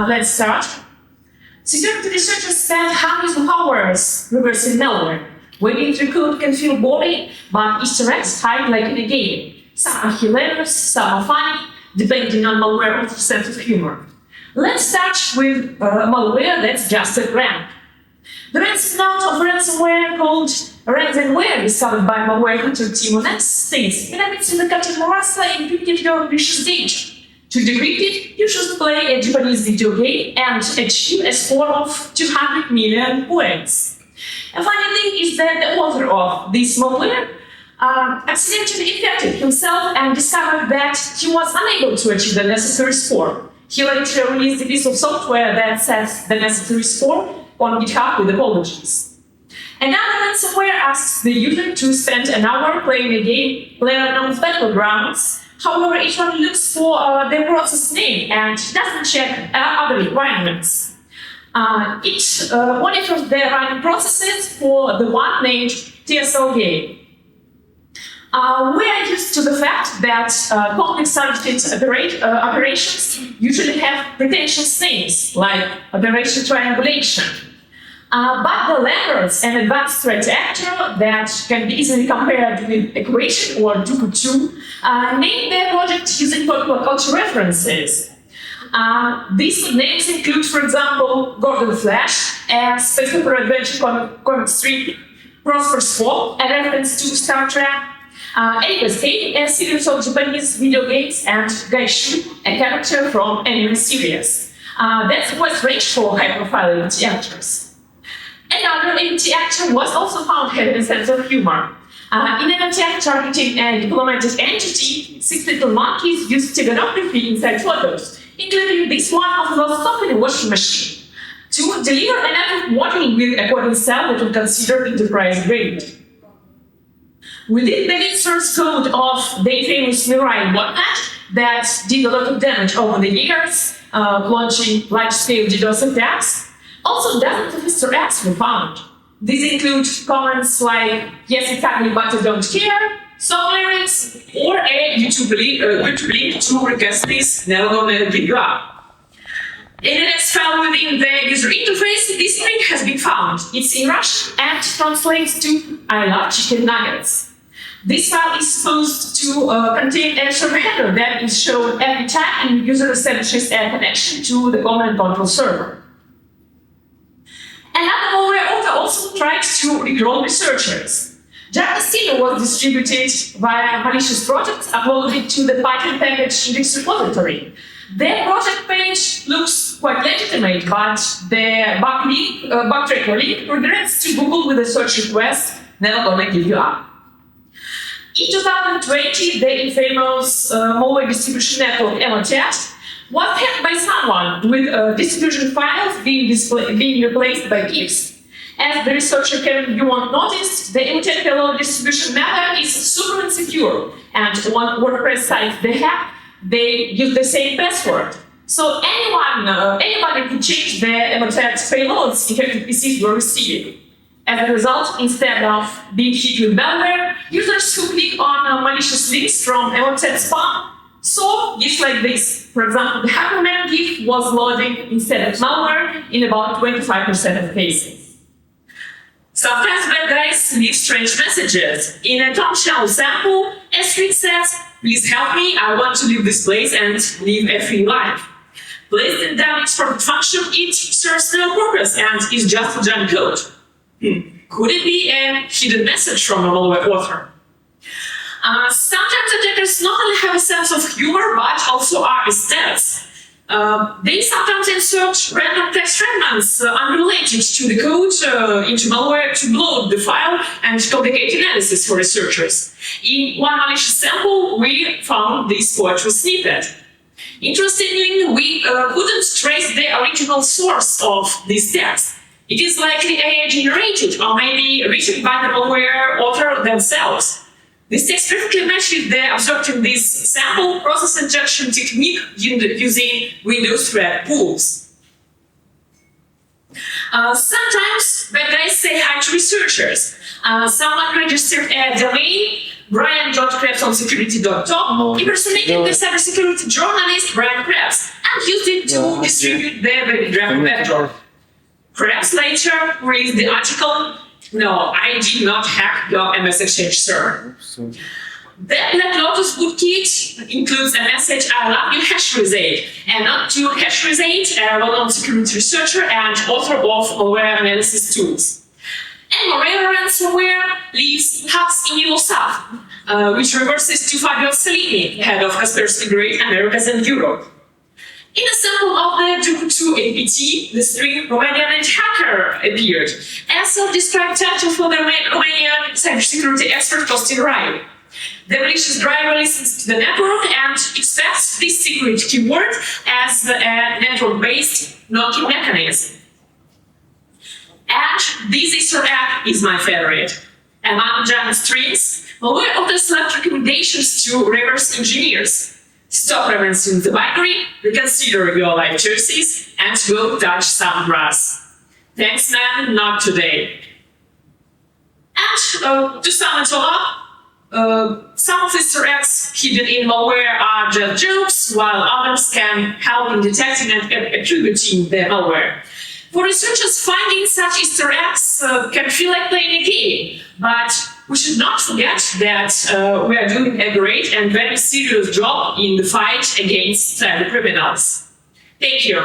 Let's start. Security researchers spend hundreds of hours reversing malware. Waiting through code can feel boring, but Easter eggs hide like in a game. Some are hilarious, some are funny, depending on malware sense of humor. Let's start with malware that's just a brand. The recent amount of ransomware called ransomware discovered by malware hunter team on X states it's in the category Rasa encrypted your precious data. To decrypt it, you should play a Japanese video game and achieve a score of 200 million points. A funny thing is that the author of this malware accidentally infected himself and discovered that he was unable to achieve the necessary score. He later released a piece of software that sets the necessary score on GitHub with apologies. Another ransomware asks the user to spend an hour playing a game player-unknown's battlegrounds. However, each one looks for their process name and doesn't check other requirements. It monitors their running processes for the one named TSL game. We are used to the fact that complex-targeted operations usually have pretentious names, like operation triangulation. But the laggards and advanced threat actor that can be easily compared with equation or 2x2 name their project using popular culture references. These names include, for example, Gordon Flash, a space opera adventure comic strip, Prosper's Fall, a reference to Star Trek, Escape, a series of Japanese video games, and Gaishu, a character from anime series. That's what's range for high-profile AMT actors. Another AMT actor was also found having a sense of humor. In an attack targeting a diplomatic entity, 6 little monkeys used steganography inside photos, including this one of lost sock in a washing machine, to deliver an network model with a coding cell that would consider enterprise grade. Within the lead source code of the famous Mirai botnet that did a lot of damage over the years, launching large-scale DDoS attacks, also dozens of Easter eggs were found. These include comments like, yes, exactly, but I don't care, song lyrics, or a YouTube link to request this, never gonna give you up. In the next file within the user interface, this link has been found. It's in Russian and translates to I love chicken nuggets. This file is supposed to contain a server header that is shown every time the user establishes a connection to the command and control server. Another malware author also tried to recall researchers. Jarcastino was distributed via malicious projects uploaded to the Python package index repository. Their project page looks quite legitimate, but the bug tracker link redirects to Google with a search request, never gonna give you up. In 2020, the infamous malware distribution network MOTet was hacked by someone with distribution files being replaced by GIFs. As the researcher Kevin Yuan noticed, the MOTet payload distribution method is super insecure, and on WordPress sites they use the same password. So anybody could change the MOTet payloads infected PCs were receiving. As a result, instead of being hit with malware, users who click on malicious links from MOTet spam saw GIFs like this. For example, the HackerMan GIF was loading instead of malware in about 25% of cases. Sometimes bad guys leave strange messages. In a Tom Shell sample, a script says, "Please help me, I want to leave this place and live a free life." Placed in down its proper function, it serves no purpose and is just a junk code. Could it be a hidden message from a malware author? Sometimes attackers not only have a sense of humor, but also are aesthetics. They sometimes insert random text fragments unrelated to the code into malware to bloat the file and complicate analysis for researchers. In one malicious sample, we found this poetry snippet. Interestingly, we couldn't trace the original source of this text. It is likely AI-generated or maybe written by the malware author themselves. This text perfectly matches the observed in this sample process injection technique using Windows thread pools. Sometimes bad guys say hi to researchers. Someone registered a domain, brian.krebsonsecurity.com, impersonating the cybersecurity journalist Brian Krebs, and used it to distribute their draft better. Perhaps later read the article, "No, I did not hack your MS Exchange server." That Black Lotus Bootkit includes a message, "I love you, Hashrizade," and not to Hashrizade, a well-known security researcher and author of malware analysis tools. And malware ransomware leaves hubs in Evil South, which reverses to Fabio Salini, head of Kaspersky Great Americas and Europe. In a sample of the Duku2 APT, the string Romanian hacker appeared, as self-described title for the Romanian cybersecurity expert Costin Raiu. The malicious driver listens to the network and expects this secret keyword as a network-based knocking mechanism. And this Easter egg is my favorite. Among Java strings, malware often select recommendations to reverse engineers. Stop referencing the binary, reconsider your life choices, and go touch some grass. Thanks, man, not today. And to sum it all up, some of the Easter eggs hidden in malware are just jokes, while others can help in detecting and attributing the malware. For researchers, finding such Easter eggs can feel like playing a game, but we should not forget that we are doing a great and very serious job in the fight against cyber criminals. Thank you.